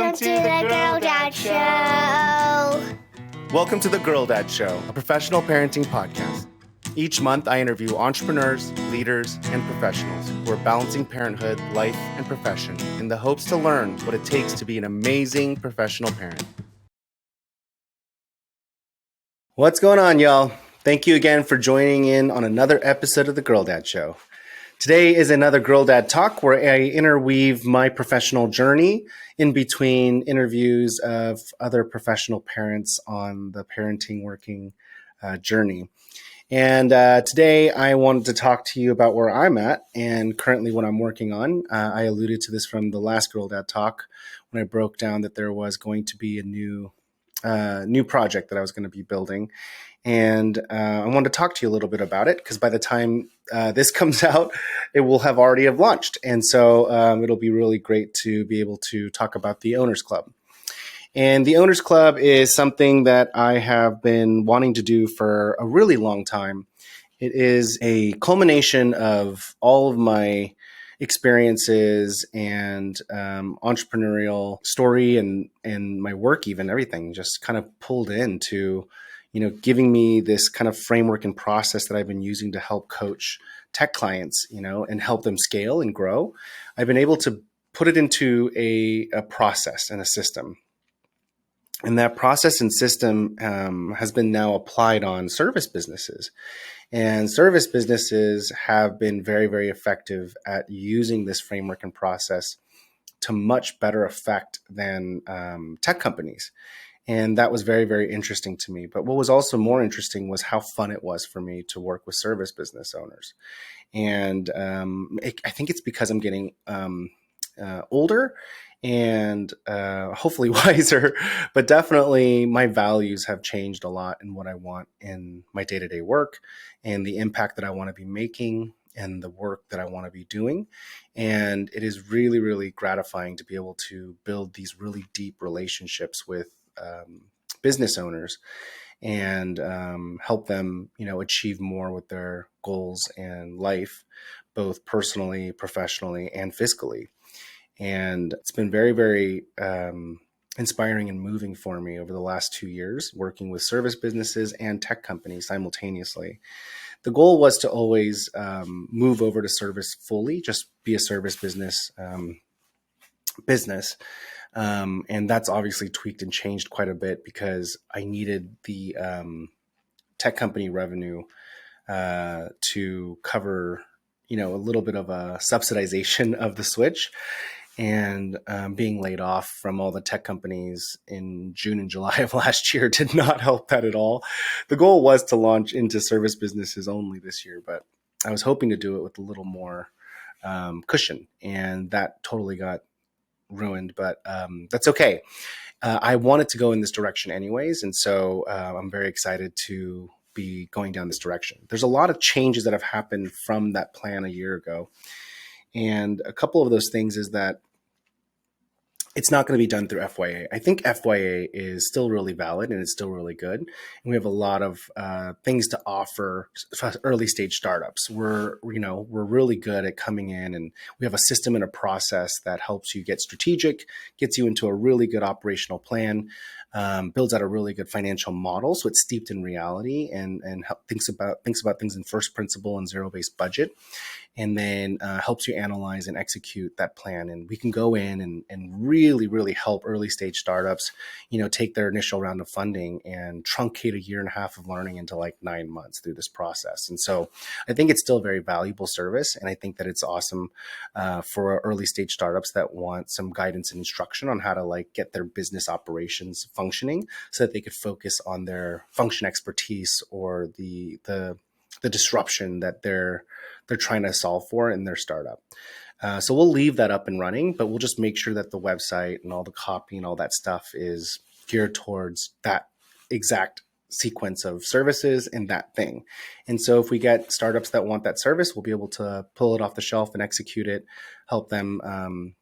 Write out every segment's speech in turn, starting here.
Welcome to the Girl Dad Show. Welcome to the Girl Dad Show, a professional parenting podcast. Each month, I interview entrepreneurs, leaders, and professionals who are balancing parenthood, life, and profession in the hopes to learn what it takes to be an amazing professional parent. What's going on, y'all? Thank you again for joining in on another episode of the Girl Dad Show. Today is another Girl Dad Talk where I interweave my professional journey in between interviews of other professional parents on the parenting working journey. And today I wanted to talk to you about where I'm at and currently what I'm working on. I alluded to this from the last Girl Dad Talk when I broke down that there was going to be a new project that I was going to be building. And I wanted to talk to you a little bit about it because by the time this comes out, it will have already have launched. And so it'll be really great to be able to talk about the Owners Club. And the Owners Club is something that I have been wanting to do for a really long time. It is a culmination of all of my experiences and entrepreneurial story and my work, even everything just kind of pulled into, giving me this kind of framework and process that I've been using to help coach tech clients, and help them scale and grow. I've been able to put it into a process and a system. And that process and system has been now applied on service businesses. And service businesses have been very, very effective at using this framework and process to much better effect than tech companies. And that was very, very interesting to me. But what was also more interesting was how fun it was for me to work with service business owners. And I think it's because I'm getting older and hopefully wiser, but definitely my values have changed a lot in what I want in my day-to-day work and the impact that I want to be making and the work that I want to be doing. And it is really, really gratifying to be able to build these really deep relationships with business owners and help them, achieve more with their goals and life, both personally, professionally, and fiscally. And it's been very, very inspiring and moving for me over the last 2 years, working with service businesses and tech companies simultaneously. The goal was to always move over to service fully, just be a service business. And that's obviously tweaked and changed quite a bit because I needed the tech company revenue to cover, a little bit of a subsidization of the switch. And being laid off from all the tech companies in June and July of last year did not help that at all. The goal was to launch into service businesses only this year, but I was hoping to do it with a little more cushion, and that totally got ruined, but that's okay. I wanted to go in this direction anyways, and so I'm very excited to be going down this direction. There's a lot of changes that have happened from that plan a year ago. And a couple of those things is that it's not going to be done through FYA. I think FYA is still really valid and it's still really good. And we have a lot of things to offer early stage startups. We're really good at coming in, and we have a system and a process that helps you get strategic, gets you into a really good operational plan, builds out a really good financial model. So it's steeped in reality and thinks about things in first principle and zero-based budget. And then helps you analyze and execute that plan. And we can go in and really, really help early stage startups, take their initial round of funding and truncate 1.5 years of learning into like 9 months through this process. And so I think it's still a very valuable service. And I think that it's awesome for early stage startups that want some guidance and instruction on how to get their business operations functioning so that they could focus on their function expertise or the disruption that they're trying to solve for in their startup. So we'll leave that up and running, but we'll just make sure that the website and all the copy and all that stuff is geared towards that exact sequence of services and that thing. And so if we get startups that want that service, we'll be able to pull it off the shelf and execute it, help them,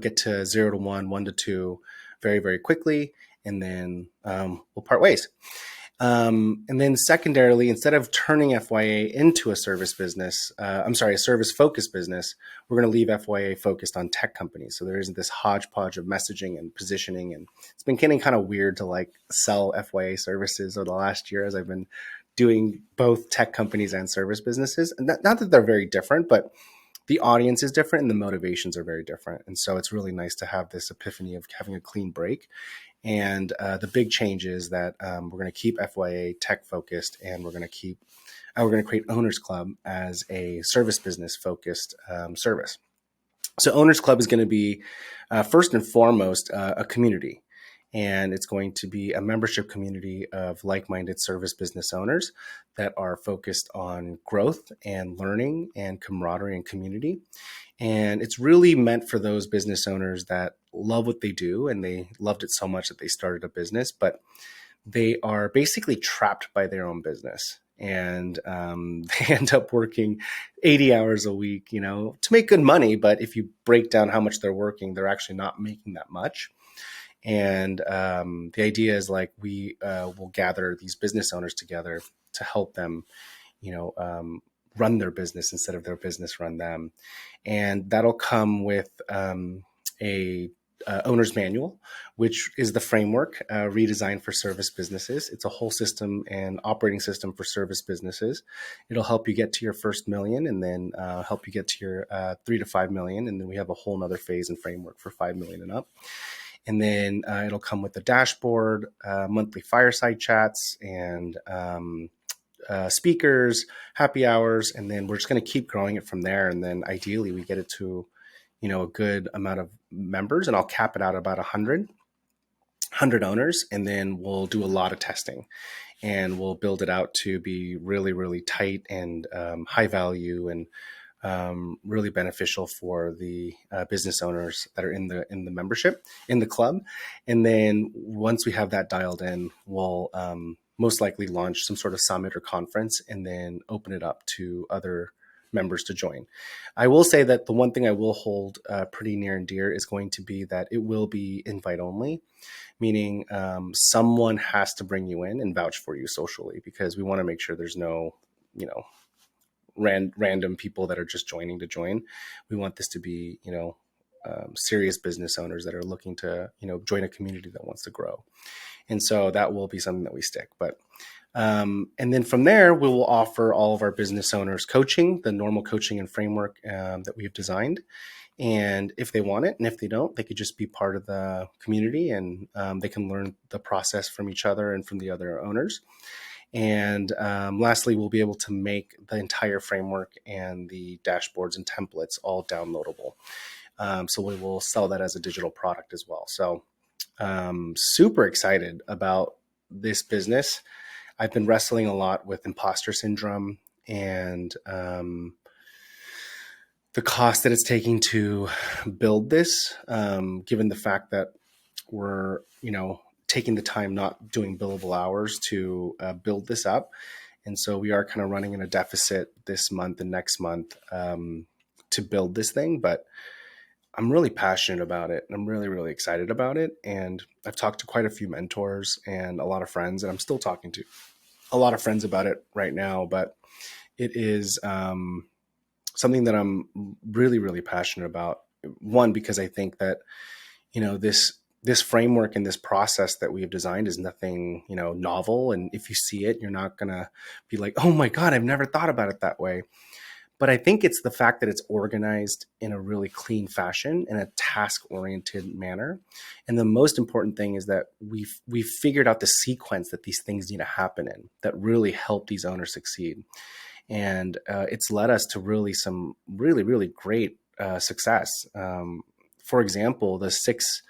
get to 0 to 1, 1 to 2 very, very quickly. And then we'll part ways. And then secondarily, instead of turning FYA into a service business, a service focused business, we're going to leave FYA focused on tech companies. So there isn't this hodgepodge of messaging and positioning. And it's been getting kind of weird to like sell FYA services over the last year as I've been doing both tech companies and service businesses. And not that they're very different, but the audience is different and the motivations are very different. And so it's really nice to have this epiphany of having a clean break. And the big change is that we're going to keep FYA tech focused, and we're going to create Owners Club as a service business focused service. So Owners Club is going to be first and foremost a community, and it's going to be a membership community of like-minded service business owners that are focused on growth and learning and camaraderie and community. And it's really meant for those business owners that love what they do, and they loved it so much that they started a business, but they are basically trapped by their own business. And they end up working 80 hours a week, to make good money. But if you break down how much they're working, they're actually not making that much. And the idea is like we will gather these business owners together to help them, run their business instead of their business run them. And that'll come with a owner's manual, which is the framework redesigned for service businesses. It's a whole system and operating system for service businesses. It'll help you get to your first million, and then help you get to your 3 to 5 million. And then we have a whole nother phase and framework for 5 million and up. And then it'll come with a dashboard, monthly fireside chats, and speakers, happy hours, and then we're just going to keep growing it from there. And then ideally we get it to, a good amount of members, and I'll cap it out about 100 owners. And then we'll do a lot of testing, and we'll build it out to be really, really tight and high value, and really beneficial for the business owners that are in the membership, in the club. And then once we have that dialed in, we'll most likely launch some sort of summit or conference, and then open it up to other members to join. I will say that the one thing I will hold pretty near and dear is going to be that it will be invite only, meaning someone has to bring you in and vouch for you socially, because we want to make sure there's no, random people that are just joining to join. We want this to be, serious business owners that are looking to, join a community that wants to grow. And so that will be something that we stick. But and then from there, we will offer all of our business owners coaching, the normal coaching and framework that we have designed. And if they want it, and if they don't, they could just be part of the community, and they can learn the process from each other and from the other owners. And lastly, we'll be able to make the entire framework and the dashboards and templates all downloadable. So we will sell that as a digital product as well. So super excited about this business. I've been wrestling a lot with imposter syndrome and the cost that it's taking to build this, given the fact that we're, taking the time, not doing billable hours to build this up. And so we are kind of running in a deficit this month and next month to build this thing. But I'm really passionate about it, and I'm really, really excited about it. And I've talked to quite a few mentors and a lot of friends, and I'm still talking to a lot of friends about it right now. But it is something that I'm really, really passionate about. One, because I think that, this framework and this process that we have designed is nothing, novel. And if you see it, you're not going to be like, oh my God, I've never thought about it that way. But I think it's the fact that it's organized in a really clean fashion, in a task-oriented manner. And the most important thing is that we've figured out the sequence that these things need to happen in that really help these owners succeed. And it's led us to really some really, really great success. For example, the 6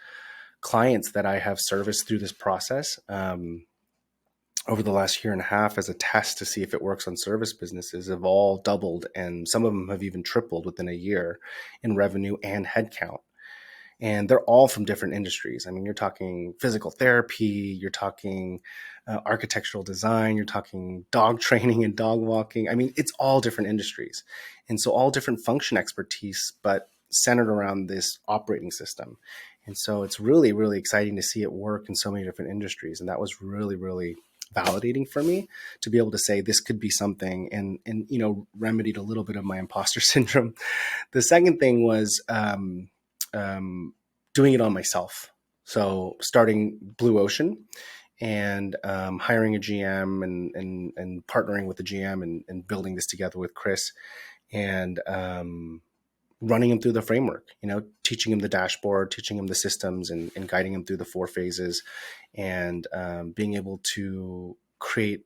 clients that I have serviced through this process over the last year and a half as a test to see if it works on service businesses have all doubled, and some of them have even tripled within a year in revenue and headcount. And they're all from different industries. I mean, you're talking physical therapy, you're talking architectural design, you're talking dog training and dog walking. I mean, it's all different industries. And so all different function expertise, but centered around this operating system. And so it's really, really exciting to see it work in so many different industries. And that was really, really validating for me to be able to say this could be something, and remedied a little bit of my imposter syndrome. The second thing was doing it on myself. So starting Blue Ocean and hiring a GM and partnering with the GM and building this together with Chris and running him through the framework, teaching him the dashboard, teaching him the systems and guiding him through the 4 phases and being able to create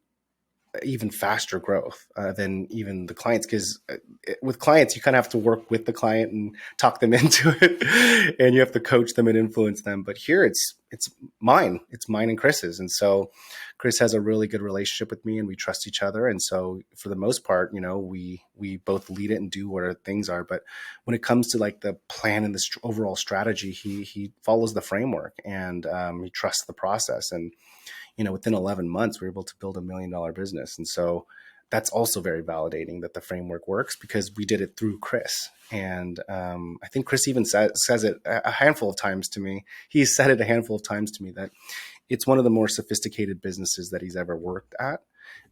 even faster growth than even the clients. Because with clients, you kind of have to work with the client and talk them into it, and you have to coach them and influence them. But here, it's mine and Chris's, and so Chris has a really good relationship with me, and we trust each other. And so, for the most part, we both lead it and do what our things are. But when it comes to like the plan and the overall strategy, he follows the framework and he trusts the process. And within 11 months, we were able to build $1 million business. And so that's also very validating that the framework works because we did it through Chris. And I think Chris even says it a handful of times to me. He's said it a handful of times to me that it's one of the more sophisticated businesses that he's ever worked at.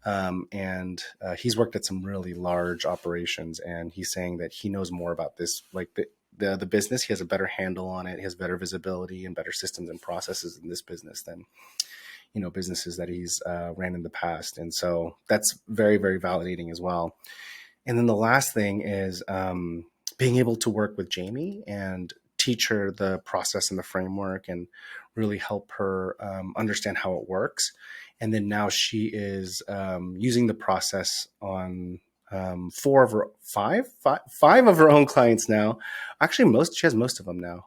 And he's worked at some really large operations. And he's saying that he knows more about this, like the business. He has a better handle on it. He has better visibility and better systems and processes in this business than businesses that he's ran in the past. And so that's very, very validating as well. And then the last thing is being able to work with Jamie and teach her the process and the framework and really help her understand how it works. And then now she is using the process on 5 of her own clients now. Actually, she has most of them now.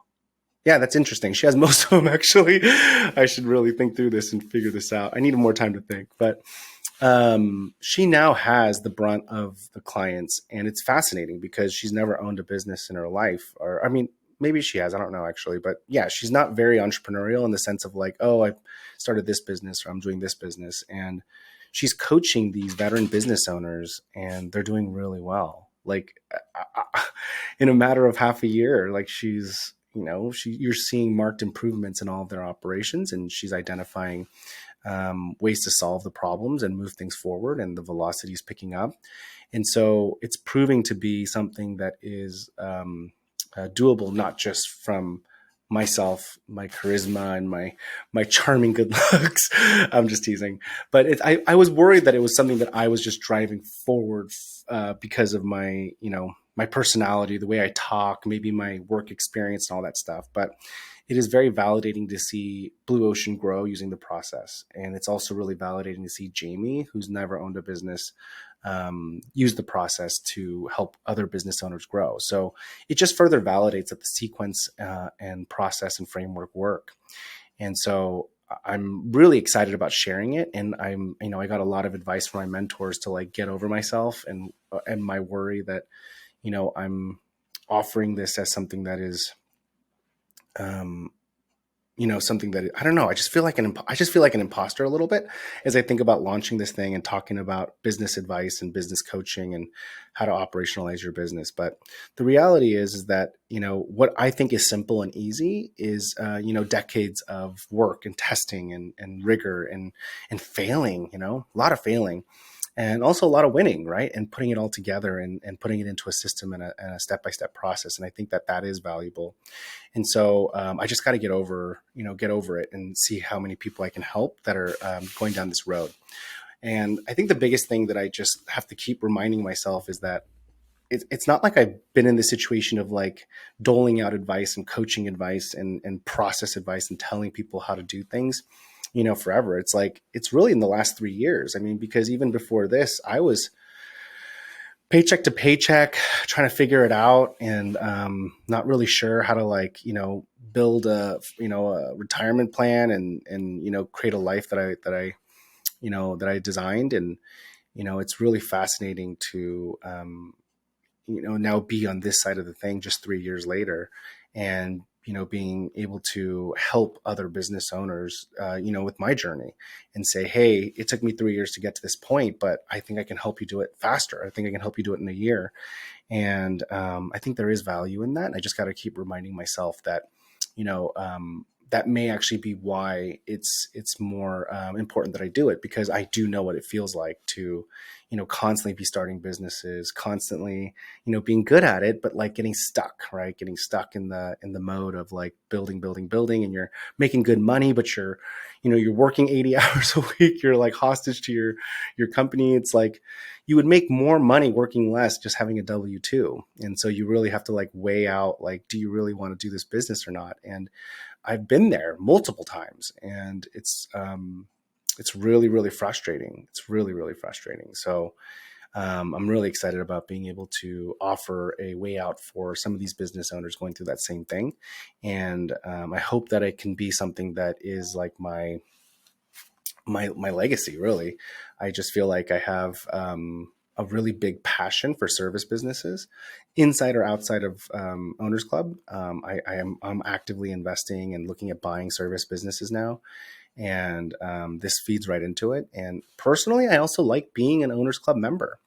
Yeah, that's interesting. She has most of them, actually. I should really think through this and figure this out. I need more time to think. But she now has the brunt of the clients. And it's fascinating because she's never owned a business in her life. Or, I mean, maybe she has. I don't know, actually. But yeah, she's not very entrepreneurial in the sense of like, oh, I started this business or I'm doing this business. And she's coaching these veteran business owners and they're doing really well. Like in a matter of half a year, like you're seeing marked improvements in all of their operations, and she's identifying ways to solve the problems and move things forward, and the velocity is picking up. And so it's proving to be something that is doable, not just from myself, my charisma, and my charming good looks. I'm just teasing. But I was worried that it was something that I was just driving forward because of my, my personality, the way I talk, maybe my work experience and all that stuff. But it is very validating to see Blue Ocean grow using the process. And it's also really validating to see Jamie, who's never owned a business, use the process to help other business owners grow. So it just further validates that the sequence and process and framework work. And so I'm really excited about sharing it. And I got a lot of advice from my mentors to like get over myself and my worry that, I'm offering this as something that is, something that I don't know. I just feel like an imposter a little bit as I think about launching this thing and talking about business advice and business coaching and how to operationalize your business. But the reality is that, what I think is simple and easy is, decades of work and testing and rigor and failing, a lot of failing. And also a lot of winning, right? And putting it all together and putting it into a system and a step-by-step process. And I think that is valuable. And so I just got to get over it and see how many people I can help that are going down this road. And I think the biggest thing that I just have to keep reminding myself is that it's not like I've been in the situation of like doling out advice and coaching advice and process advice and telling people how to do things, forever. It's like, it's really in the last 3 years. I mean, because even before this, I was paycheck to paycheck, trying to figure it out and not really sure how to build a retirement plan and create a life that I designed. And, it's really fascinating to, now be on this side of the thing just 3 years later and, being able to help other business owners, with my journey and say, hey, it took me 3 years to get to this point, but I think I can help you do it faster. I think I can help you do it in a year. And I think there is value in that. And I just got to keep reminding myself that, that may actually be why it's more important that I do it, because I do know what it feels like to, constantly be starting businesses, constantly, being good at it, but like getting stuck, right? Getting stuck in the mode of like building, building, building, and you're making good money, but you're working 80 hours a week. You're like hostage to your company. It's like you would make more money working less, just having a W-2. And so you really have to like weigh out, like, do you really want to do this business or not? And I've been there multiple times, and it's really, really frustrating. It's really, really frustrating. So I'm really excited about being able to offer a way out for some of these business owners going through that same thing. And I hope that it can be something that is like my legacy. Really, I just feel like I have a really big passion for service businesses, inside or outside of Owners Club. I'm actively investing and looking at buying service businesses now, and this feeds right into it. And personally, I also like being an Owners Club member.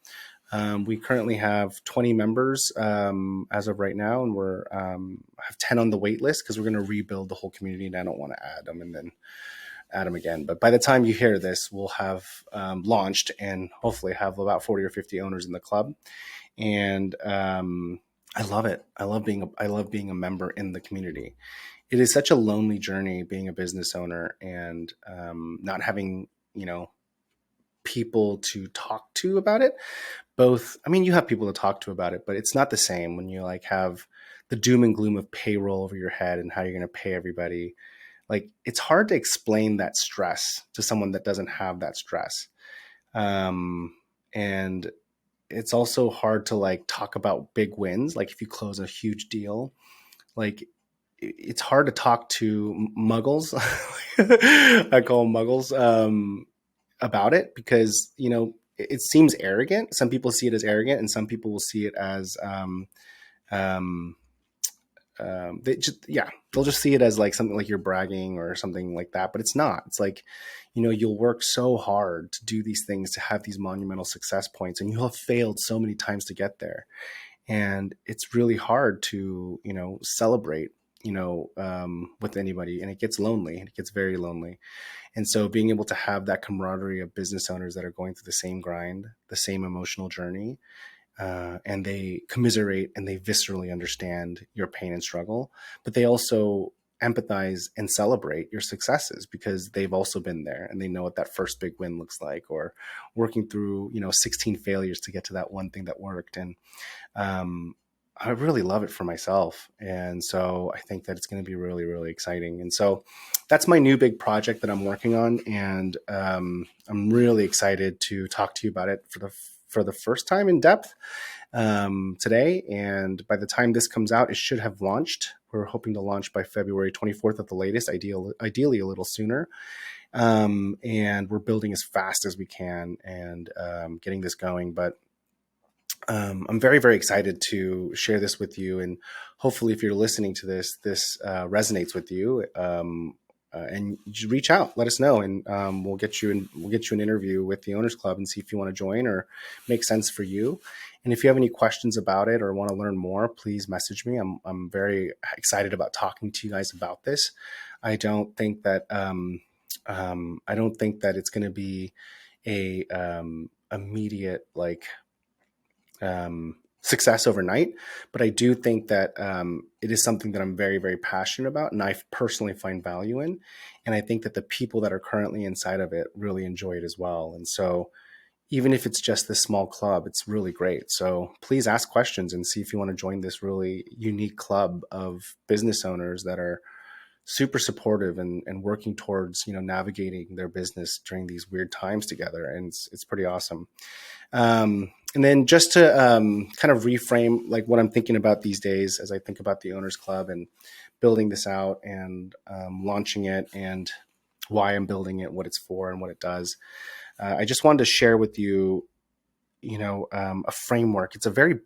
We currently have 20 members as of right now, and we're have 10 on the wait list because we're going to rebuild the whole community, and I don't want to add them and then add them again. But by the time you hear this, we'll have launched and hopefully have about 40 or 50 owners in the club. And I love it. I love being a member in the community. It is such a lonely journey being a business owner and not having, people to talk to about it. You have people to talk to about it, but it's not the same when you like have the doom and gloom of payroll over your head and how you're going to pay everybody. Like, it's hard to explain that stress to someone that doesn't have that stress. And it's also hard to like talk about big wins. Like if you close a huge deal, like it's hard to talk to muggles. I call them muggles, about it, because, it seems arrogant. Some people see it as arrogant, and some people will see it as, um, they'll just see it as like something like you're bragging or something like that, but it's not. It's like, you'll work so hard to do these things, to have these monumental success points, and you'll have failed so many times to get there. And it's really hard to, celebrate, with anybody, and it gets lonely. It gets very lonely. And so being able to have that camaraderie of business owners that are going through the same grind, the same emotional journey, and they commiserate and they viscerally understand your pain and struggle, but they also empathize and celebrate your successes because they've also been there and they know what that first big win looks like, or working through, 16 failures to get to that one thing that worked. And I really love it for myself. And so I think that it's going to be really, really exciting. And so that's my new big project that I'm working on. And I'm really excited to talk to you about it for the first time in depth today. And by the time this comes out, it should have launched. We're hoping to launch by February 24th at the latest, ideally a little sooner. And we're building as fast as we can and getting this going. But I'm very, very excited to share this with you. And hopefully if you're listening to this resonates with you. And you reach out, let us know, and we'll get you an interview with the Owners Club and see if you want to join or make sense for you. And if you have any questions about it or want to learn more, please message me. I'm very excited about talking to you guys about this. I don't think that it's going to be a immediate success overnight, but I do think that it is something that I'm very, very passionate about, and I personally find value in. And I think that the people that are currently inside of it really enjoy it as well. And so even if it's just this small club, it's really great. So please ask questions and see if you want to join this really unique club of business owners that are super supportive and working towards, navigating their business during these weird times together. And it's pretty awesome. And then just to kind of reframe like what I'm thinking about these days as I think about the Owners Club and building this out and launching it and why I'm building it, what it's for and what it does. I just wanted to share with you, a framework. It's a very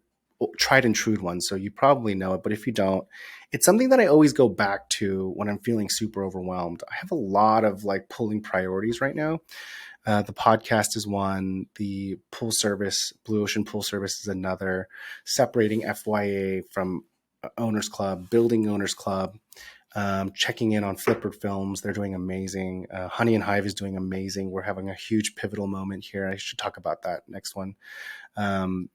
tried and true one, so you probably know it. But if you don't, it's something that I always go back to when I'm feeling super overwhelmed. I have a lot of like pulling priorities right now. The podcast is one, the pool service, Blue Ocean Pool Service is another, separating FYA from Owners Club, building Owners Club, checking in on Flipper Films. They're doing amazing. Honey and Hive is doing amazing. We're having a huge pivotal moment here. I should talk about that next one.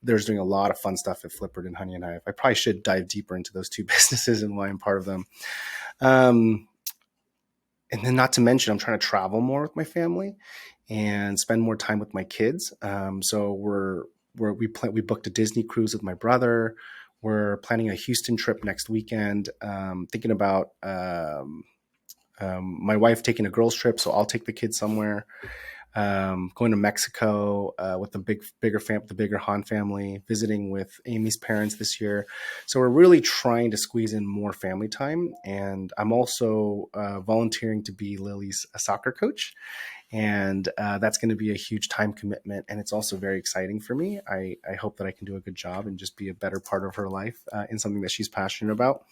There's doing a lot of fun stuff at Flipper and Honey and Hive. I probably should dive deeper into those two businesses and why I'm part of them. And then not to mention, I'm trying to travel more with my family and spend more time with my kids. So we booked a Disney cruise with my brother. We're planning a Houston trip next weekend. Thinking about my wife taking a girls trip, so I'll take the kids somewhere. Going to Mexico with the bigger Han family, visiting with Amy's parents this year. So we're really trying to squeeze in more family time. And I'm also volunteering to be Lily's soccer coach. And that's going to be a huge time commitment. And it's also very exciting for me. I hope that I can do a good job and just be a better part of her life in something that she's passionate about.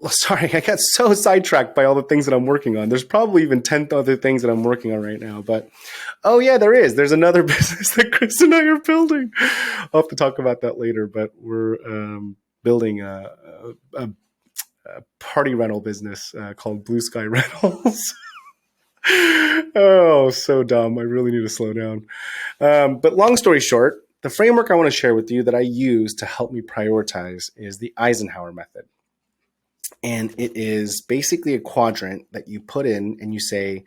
Sorry, I got so sidetracked by all the things that I'm working on. There's probably even 10 other things that I'm working on right now. But, oh yeah, there is. There's another business that Chris and I are building. I'll have to talk about that later. But we're building a party rental business called Blue Sky Rentals. Oh, so dumb. I really need to slow down. But long story short, the framework I want to share with you that I use to help me prioritize is the Eisenhower method. And it is basically a quadrant that you put in and you say,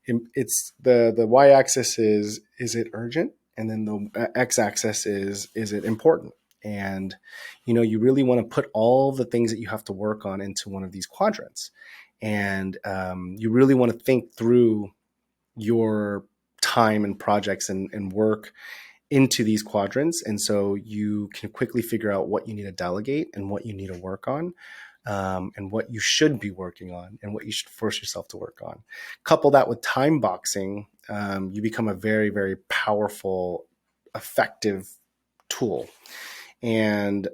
it's the y-axis is it urgent? And then the x-axis is it important? And, you really want to put all the things that you have to work on into one of these quadrants. And you really want to think through your time and projects and work into these quadrants. And so you can quickly figure out what you need to delegate and what you need to work on. And what you should be working on and what you should force yourself to work on. Couple that with time boxing, you become a very, very powerful, effective tool. And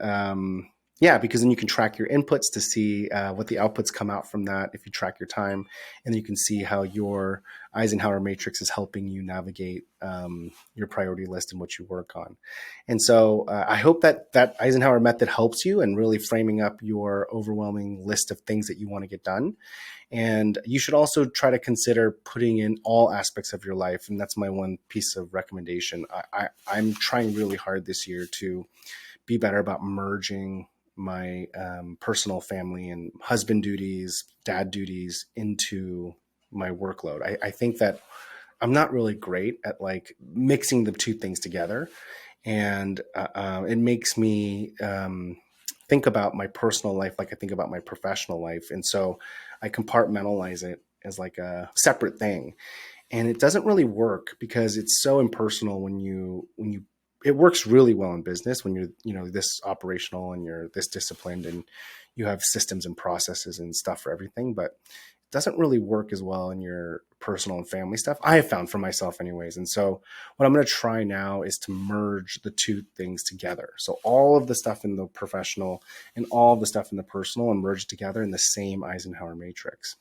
because then you can track your inputs to see what the outputs come out from that if you track your time. And you can see how your Eisenhower matrix is helping you navigate your priority list and what you work on. And so I hope that Eisenhower method helps you in really framing up your overwhelming list of things that you want to get done. And you should also try to consider putting in all aspects of your life. And that's my one piece of recommendation. I'm trying really hard this year to be better about merging my personal family and husband duties, dad duties into my workload. I think that I'm not really great at like mixing the two things together. And it makes me think about my personal life like I think about my professional life. And so I compartmentalize it as like a separate thing. And it doesn't really work because it's so impersonal when you it works really well in business when you're this operational and you're this disciplined and you have systems and processes and stuff for everything, but it doesn't really work as well in your personal and family stuff. I have found for myself anyways. And so what I'm going to try now is to merge the two things together. So all of the stuff in the professional and all of the stuff in the personal and merge together in the same Eisenhower matrix.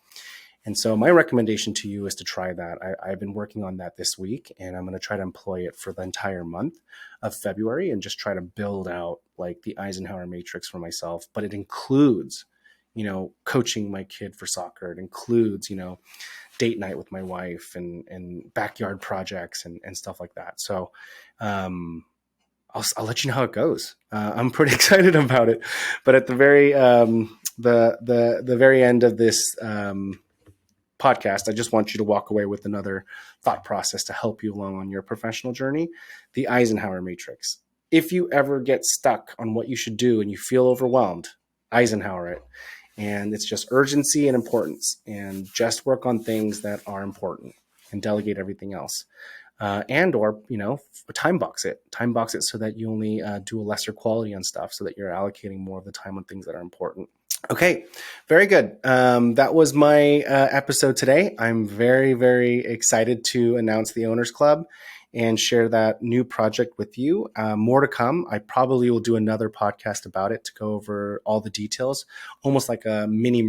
And so my recommendation to you is to try that. I've been working on that this week, and I'm going to try to employ it for the entire month of February and just try to build out like the Eisenhower matrix for myself. But it includes, coaching my kid for soccer. It includes, date night with my wife and backyard projects and stuff like that. So I'll let you know how it goes. I'm pretty excited about it. But at the very the very end of this podcast, I just want you to walk away with another thought process to help you along on your professional journey, the Eisenhower matrix. If you ever get stuck on what you should do and you feel overwhelmed, Eisenhower it. And it's just urgency and importance, and just work on things that are important and delegate everything else. Or time box it so that you only do a lesser quality on stuff so that you're allocating more of the time on things that are important. Okay, very good. That was my episode today. I'm very, very excited to announce the Owners Club and share that new project with you. More to come. I probably will do another podcast about it to go over all the details, almost like a mini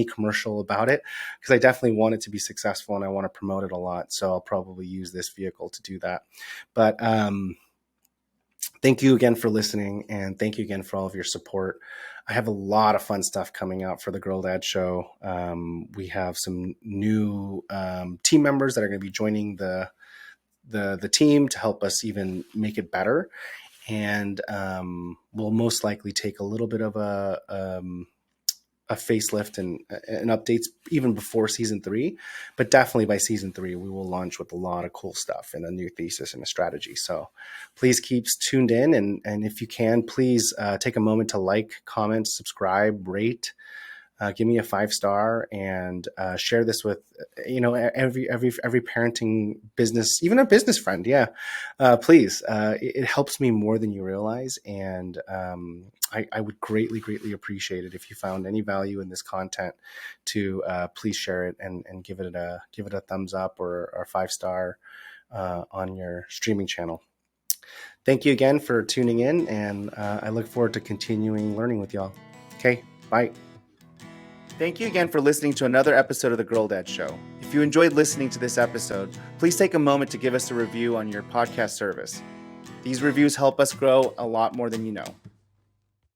commercial about it, because I definitely want it to be successful and I want to promote it a lot. So I'll probably use this vehicle to do that. But thank you again for listening, and thank you again for all of your support. I have a lot of fun stuff coming out for the Girl Dad Show. We have some new team members that are going to be joining the team to help us even make it better. And we'll most likely take a little bit of a facelift and updates even before season 3, but definitely by season 3 we will launch with a lot of cool stuff and a new thesis and a strategy. So please keep tuned in, and if you can, please take a moment to like, comment, subscribe, rate, give me a 5-star, and share this with every parenting business, even a business friend. Please, it helps me more than you realize, and I would greatly appreciate it if you found any value in this content to please share it and give it a thumbs up or a 5-star on your streaming channel. Thank you again for tuning in, and I look forward to continuing learning with y'all. Okay, bye. Thank you again for listening to another episode of The Girl Dad Show. If you enjoyed listening to this episode, please take a moment to give us a review on your podcast service. These reviews help us grow a lot more than you know.